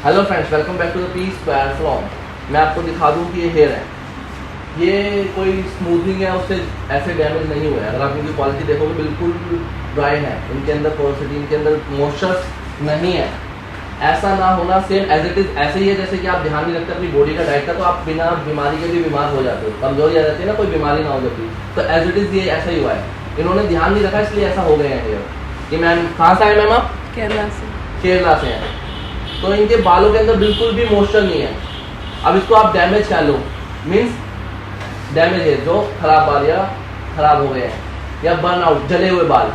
Hello friends, welcome back to the Peace Square Saloon. मैं आपको दिखा दूं कि ये हेयर है, ये कोई स्मूथनिंग है उससे ऐसे डैमेज नहीं हुआ है। अगर आप इनकी क्वालिटी देखोगे बिल्कुल ड्राई है, इनके अंदर पोरोसिटी, इनके अंदर मॉइस्चर नहीं है। ऐसा ना होना, सेम एज इट इज ऐसे ही है जैसे कि आप ध्यान नहीं रखते अपनी बॉडी का डाइट का, तो आप बिना बीमारी के भी बीमार हो जाते हो, कमजोरी आ जाती है ना, कोई बीमारी ना हो जाती। तो एज इट इज ये ऐसा ही हुआ है, इन्होंने ध्यान नहीं रखा इसलिए ऐसा हो गए हैं हेयर। कि मैम कहाँ से आए मैम आप? केरला से। केरला से हैं। तो इनके बालों के अंदर बिल्कुल भी मॉइस्चर नहीं है। अब इसको आप डैमेज कह लो, मीन्स डैमेज है, जो खराब बाल या खराब हो गए हैं या बर्न आउट, जले हुए बाल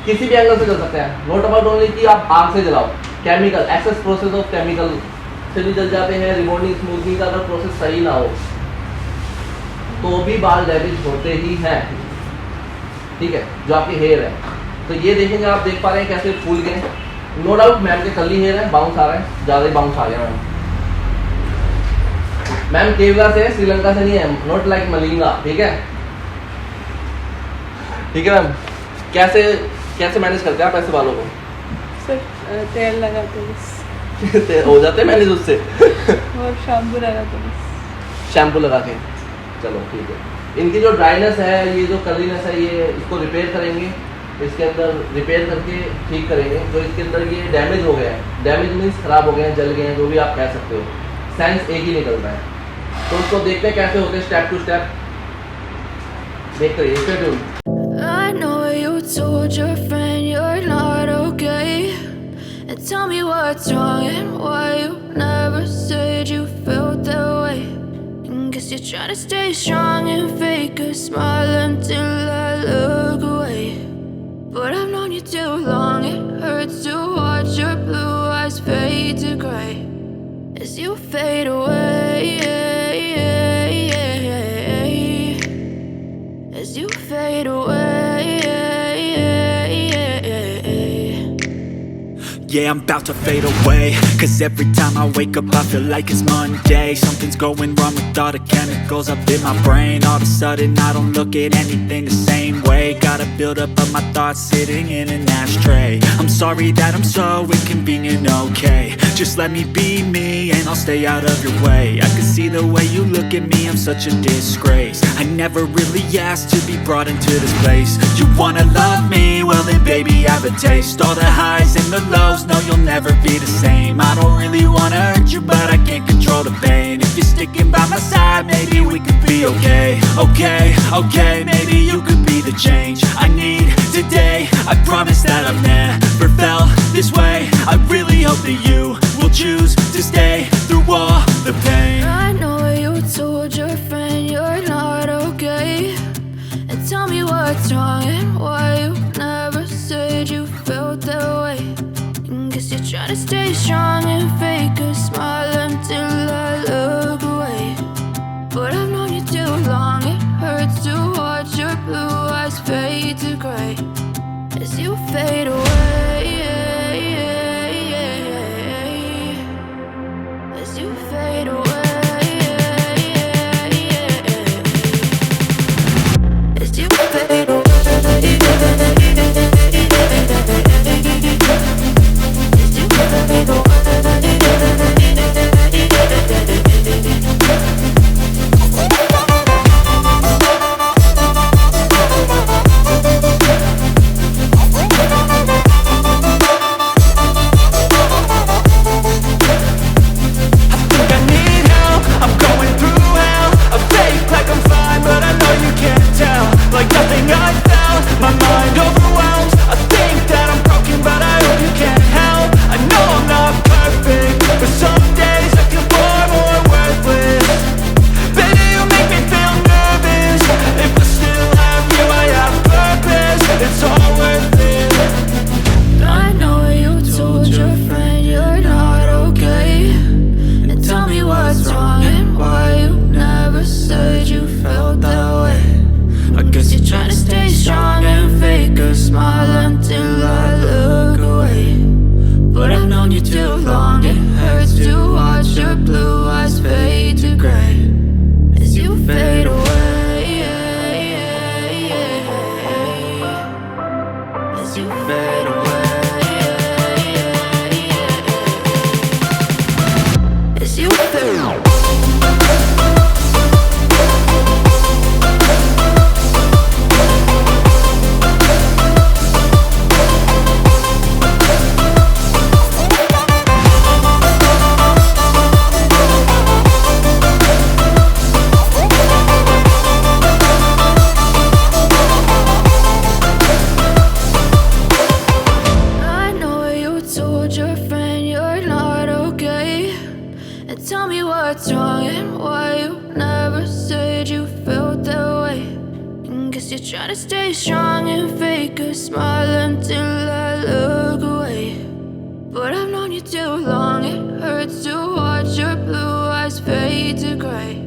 किसी भी एंगल से जल सकते हैं। नोट अबाउट ओनली कि आप आग से जलाओ, chemical access process of chemical से भी जल जाते हैं। रिबॉन्डिंग स्मूथनिंग का अगर प्रोसेस सही ना हो तो भी बाल डैमेज होते ही हैं, ठीक है, जो आपके हेयर है। तो ये देखेंगे, आप देख पा रहे हैं कैसे फूल गए। नो डाउट मैम के कर्ली हेयर है, बाउंस आ रहा है, ज़्यादा ही बाउंस आ गया मैम। मैम केरला से, श्रीलंका से नहीं है, नॉट लाइक मलिंगा, ठीक है, ठीक है मैम। कैसे कैसे मैनेज करते हैं आप ऐसे बालों को? सर तेल लगाते बस। हो जाते हैं मैनेज उससे और शैम्पू लगाते बस। शैम्पू लगा के, चलो ठीक है। इनकी जो ड्राइनेस है, ये जो कर्लीनेस है, ये इसको रिपेयर करेंगे, इसके अंदर रिपेयर करके ठीक करेंगे। जो इसके अंदर ये डैमेज हो गया है, डैमेज मीन्स खराब हो गए हैं, जल गए हैं, जो भी आप कह सकते हो, सेंस एक ही निकल रहा है। तो उसको देखते हैं कैसे होते हैं, स्टेप टू स्टेप देखते रहिए। Stay tuned. I know you told your friend you're not okay, and tell me what's wrong and why you never said you felt that way. And guess you're trying to stay strong and fake a smile until I look away. But I've known you too long, it hurts to watch your blue eyes fade to gray as you fade away, as you fade away. Yeah, I'm about to fade away, 'cause every time I wake up I feel like it's Monday. Something's going wrong with all the chemicals up in my brain. All of a sudden I don't look at anything the same way. Got a build up of my thoughts sitting in an ashtray. I'm sorry that I'm so inconvenient, okay. Just let me be me and I'll stay out of your way. I can see the way you look at me, I'm such a disgrace. I never really asked to be brought into this place. You wanna love me? Well then baby have a taste. All the highs and the lows, no, you'll never be the same. I don't really wanna hurt you, but I can't control the pain. If you're sticking by my side, maybe we could be okay. Okay, okay, maybe you could be the change I need today. I promise that I've never felt this way. I really hope that you will choose to stay through all the pain. I know you told your friend you're not okay, and tell me what's wrong and why you never said you felt that way. Guess you're trying to stay strong and fake a smile until I look away. But I've known you too long, it hurts to watch your blue eyes fade to gray as you fade away, as you fade away, as you fade away. you feel. I know you told your friend you're not okay, and tell me what's wrong and why you never said you felt that way. And guess you're trying to stay strong and fake a smile until I look away. But I've known you too long, it hurts to watch your blue eyes fade to gray.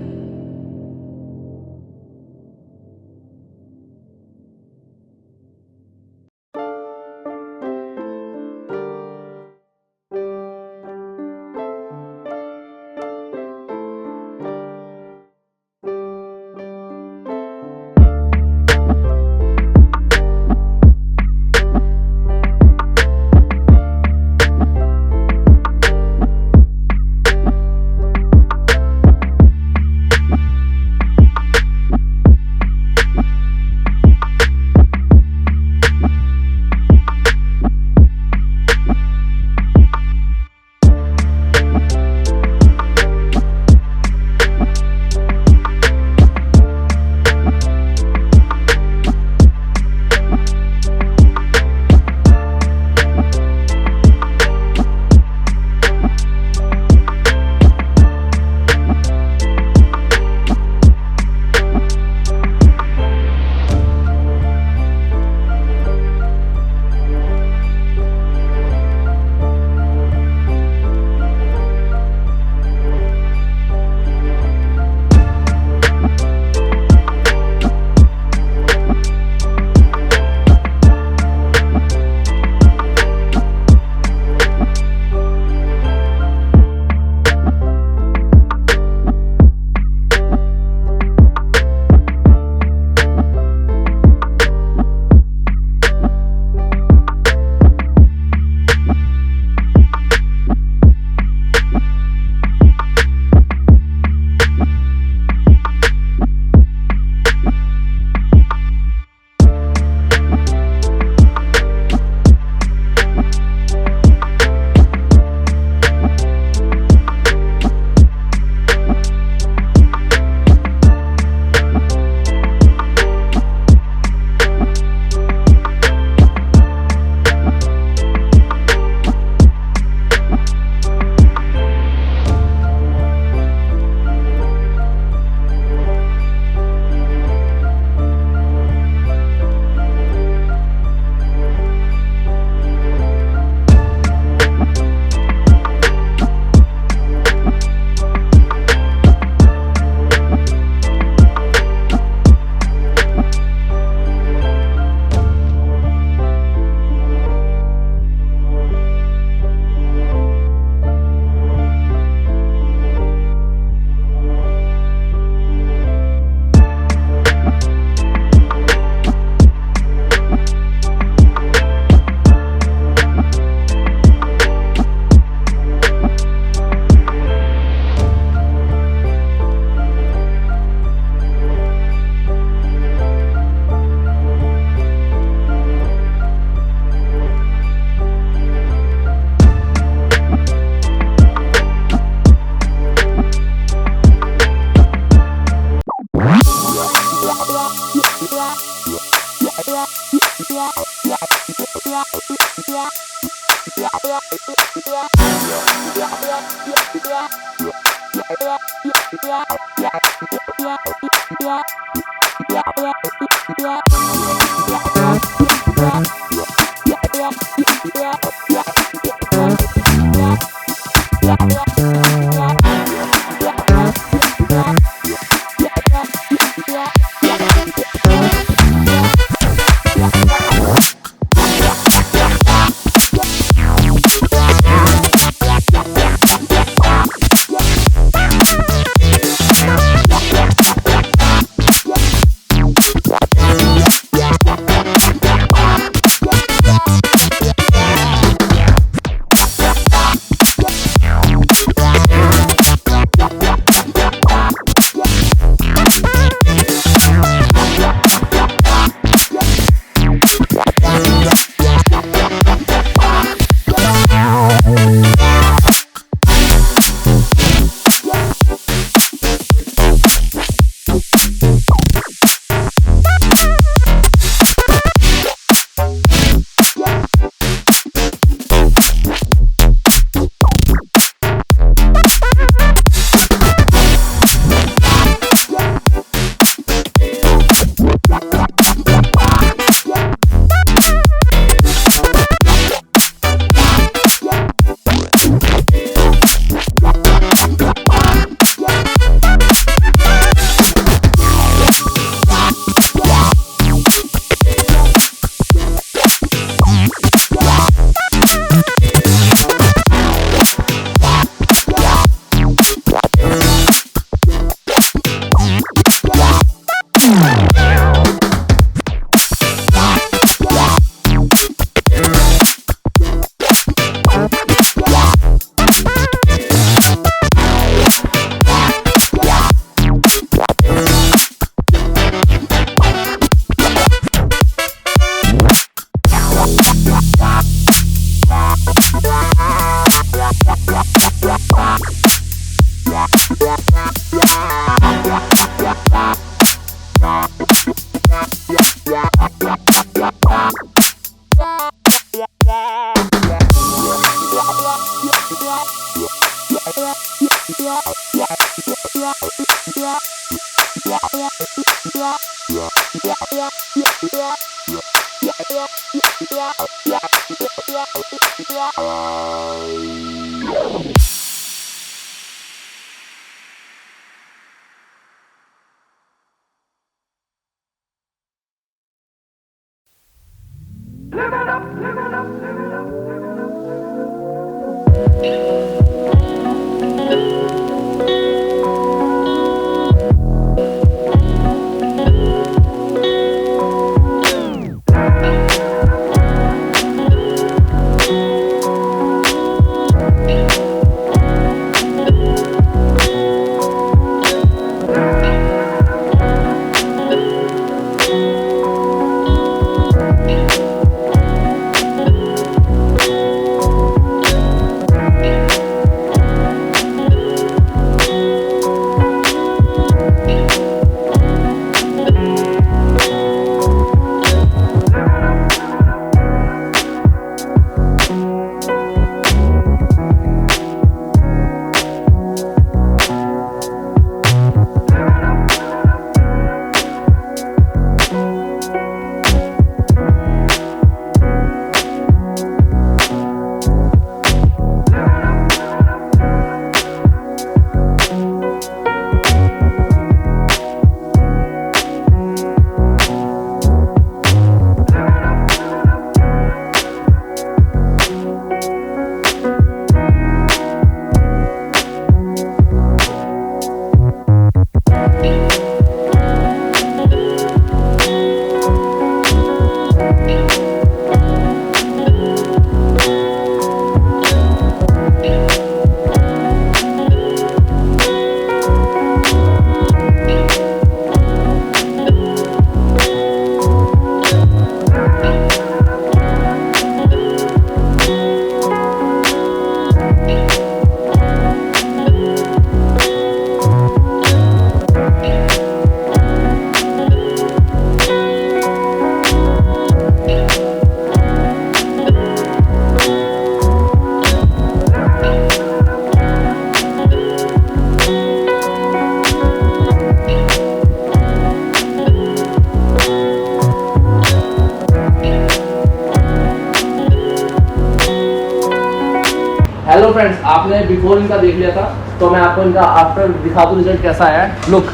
Hello friends, आपने before इनका देख लिया था, तो मैं आपको इनका after दिखा दूं रिजल्ट कैसा आया है। लुक,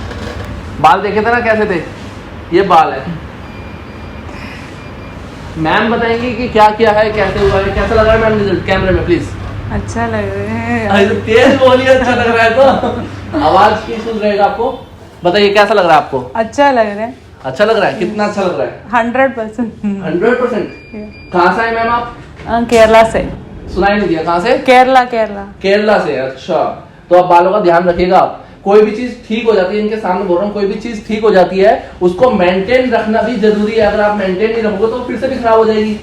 बाल देखे थे ना कैसे थे, ये बाल है। मैम बताएंगी कि क्या क्या है, कैसे हुआ है, कैसा लग रहा है मैम रिजल्ट कैमरे में प्लीज। अच्छा लग रहा है। अरे तेज बोलिए, अच्छा लग रहा है तो आवाज की सुन रहेगा आपको। बताइए कैसा लग रहा है आपको। अच्छा लग रहा है। अच्छा लग रहा है, कितना अच्छा लग रहा है? 100%। 100%। कहाँ से आए मैम आप? केरला से। सुनाई नहीं दिया, कहाँ से? केरला। केरला से, अच्छा। तो आप बालों का ध्यान रखिएगा। आप कोई भी चीज ठीक हो जाती है, इनके सामने बोल रहा हूँ, कोई भी चीज ठीक हो जाती है उसको मेंटेन रखना भी जरूरी है। अगर आप मेंटेन नहीं रखोगे तो फिर से भी खराब हो जाएगी।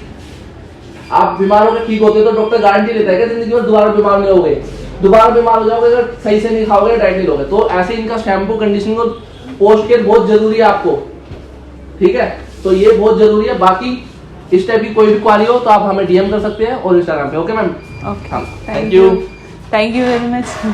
आप बीमार होकर ठीक होते हो तो डॉक्टर गारंटी लेता है कि जिंदगी में दोबारा बीमार नहीं होगे। दोबारा बीमार हो जाओगे अगर सही से नहीं खाओगे, डाइट नहीं लोगे। तो ऐसे इनका शैम्पू, कंडीशनिंग और पोस्ट केयर बहुत जरूरी है आपको, ठीक है? तो ये बहुत जरूरी है। बाकी इस टाइप की कोई भी क्वारी हो तो आप हमें डीएम कर सकते हैं और इंस्टाग्राम पे। Okay ma'am? Okay, thank you thank you very much.